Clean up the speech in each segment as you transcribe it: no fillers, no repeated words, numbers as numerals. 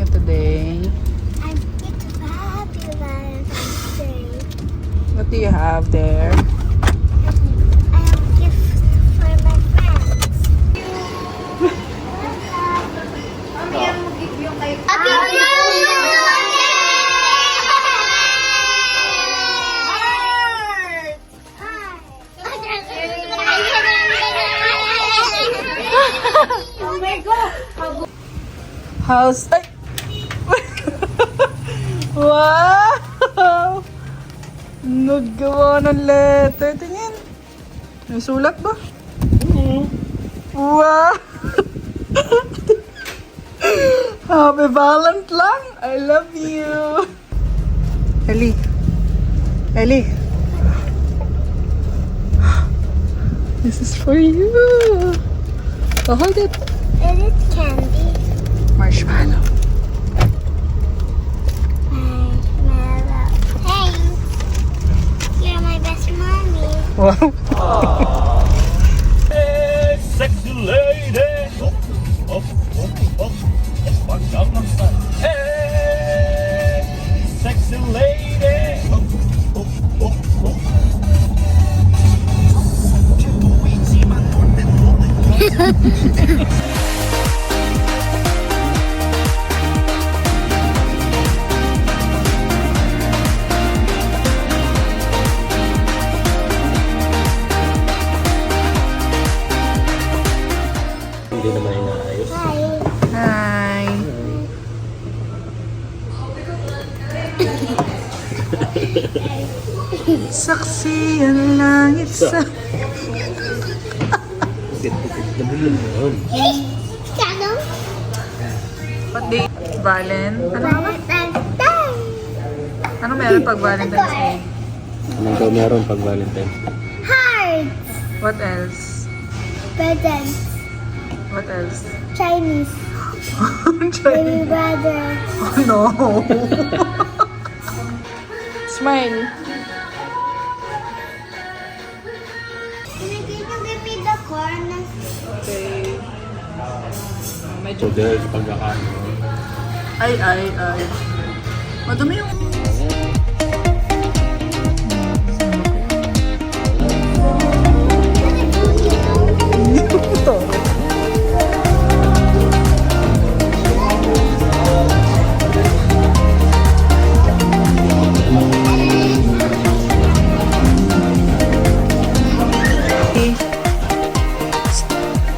you today? I'm so happy Valentine's Day. What do you have there? I have gifts for my friends. Happy Oh my God! House. Ay! Wow! Naggawa ng letter. Tingin. May sulat ba? Wow! Happy Valentine! I love you! Ellie. Ellie. This is for you. Oh, hold it. Is it candy? Marshmallow. Marshmallow. Thanks. You're my best mommy. Wow. Hey, sexy lady. Oh, oh, oh, oh. Pag naman. Hey, sexy lady. Oh, oh, oh, oh. Hindi naman inaayos. Hi. Hi. Saksi ang langit sa... Shadow. What day? Valen? Ano ba? Valentine's Day. Ano meron pag Valentine's Day? Anong daw meron pag Valentine's Day? Hearts. What else? Presents. What else? Chinese. Baby Chinese. brother. Oh no. Smile. Can you give me the corn? Okay. So, dahil sa pagkakain. Ay. Madumi yung... Ito.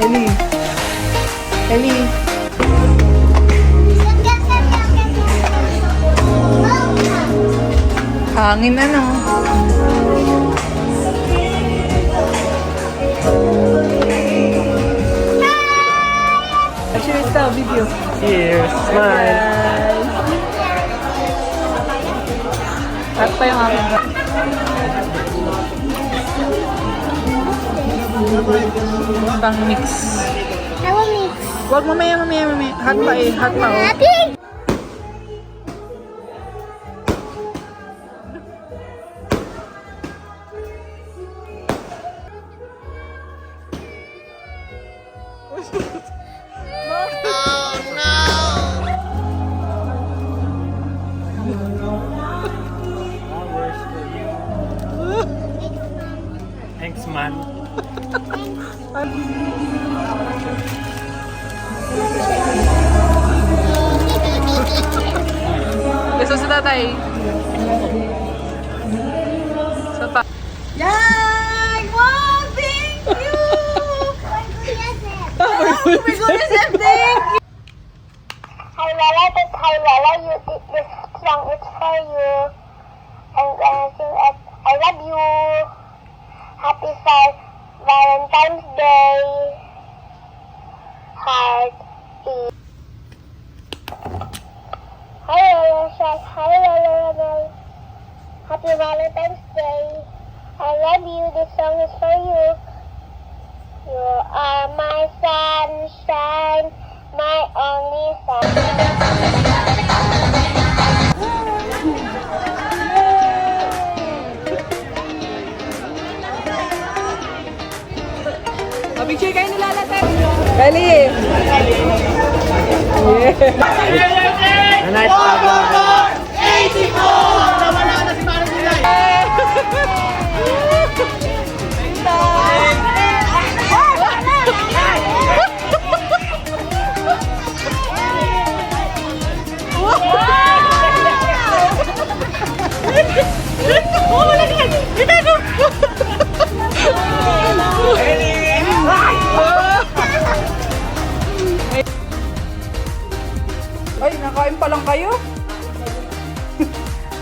Ellie. Ellie. Hangin ano. Actually, it's a video. Cheers! Smile! At pa yung aking pang mix. I will mix. Wag mamaya. Hot pa eh. Hot pa oh. Happy. Thanks, man. Gusto sa tatay. Sa pa. Yan! Wow! Thank you! Oh my goodness, thank you! Hi Lala, hi Lala, this song is for you. I'm gonna sing it. I love you. Happy Valentine's Day. Heart. Hi Lala, hi Lala. Happy Valentine's Day. I love you. This song is for you. You are my sunshine, my only sunshine. Picture kayo nilalatan. Kali! Yeah! Nice problem. Ay, nakain pa lang kayo?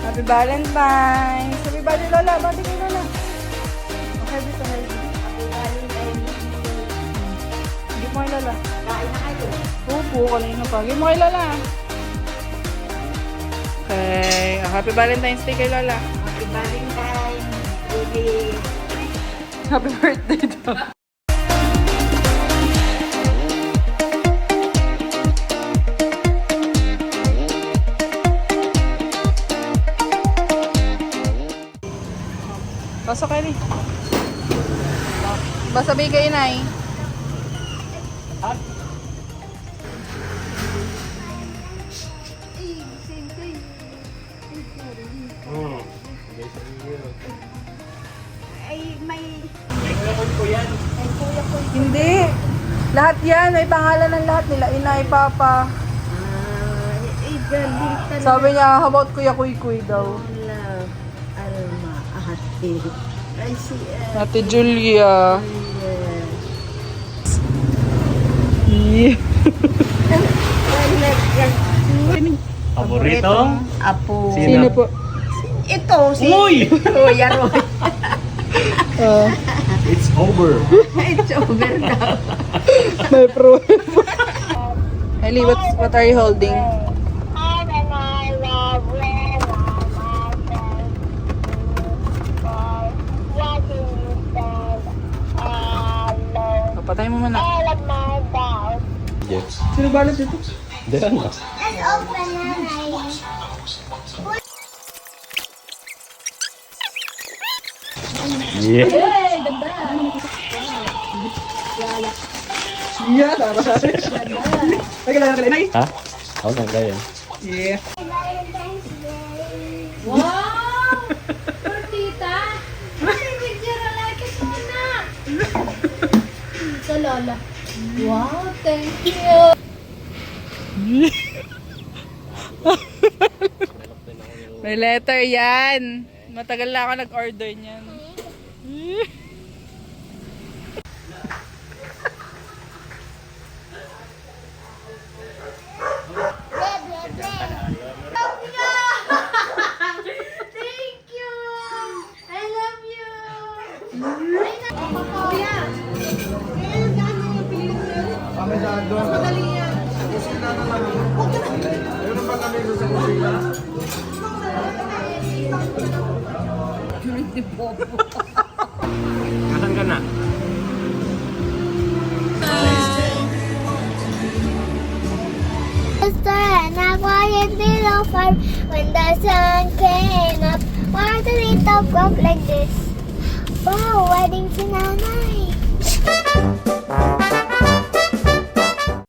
Happy Valentine's! Happy Valentine's, Lola! Bati kay Lola! Okay, dito na rin. Hindi mo kay Lola. Kain na kayo. Opo, kanina pa. Hindi mo kay Lola. Okay. Happy Valentine's Day kay Lola. Happy Valentine's, baby. Happy birthday daw. Pasok kayo. Basabi kayo, Nay. Ay, may... Hindi. Lahat yan. May pangalan ng lahat nila. Inay, Papa. galing talaga. Sabi niya, how about Kuya Kuy Kuy daw? Love, Alma, ate. Ay, si Ate Julia. Yes. Yeah. Paboritong? Apo. Sino po? Ito, si Uy! Kuya Roy. It's over. It's over now. May problem. Ellie, what are you holding? Papatay mo muna. Yes. Sino balot dito? Diyan na. Yeah. Yeah, tama. Ay, kailangan ka rin. Ha? Ako na kaya. Yeah. Wow! Tita! May picture like it muna! Sa Lola. Wow, thank you! May letter yan. Matagal na ako nag-order niyan. Thank you! I love you! Ay, kuya! Madali yan. Nasaan ka na? And a quiet little farm when the sun came up. Why the little crop like this? Wow, wedding si nanay.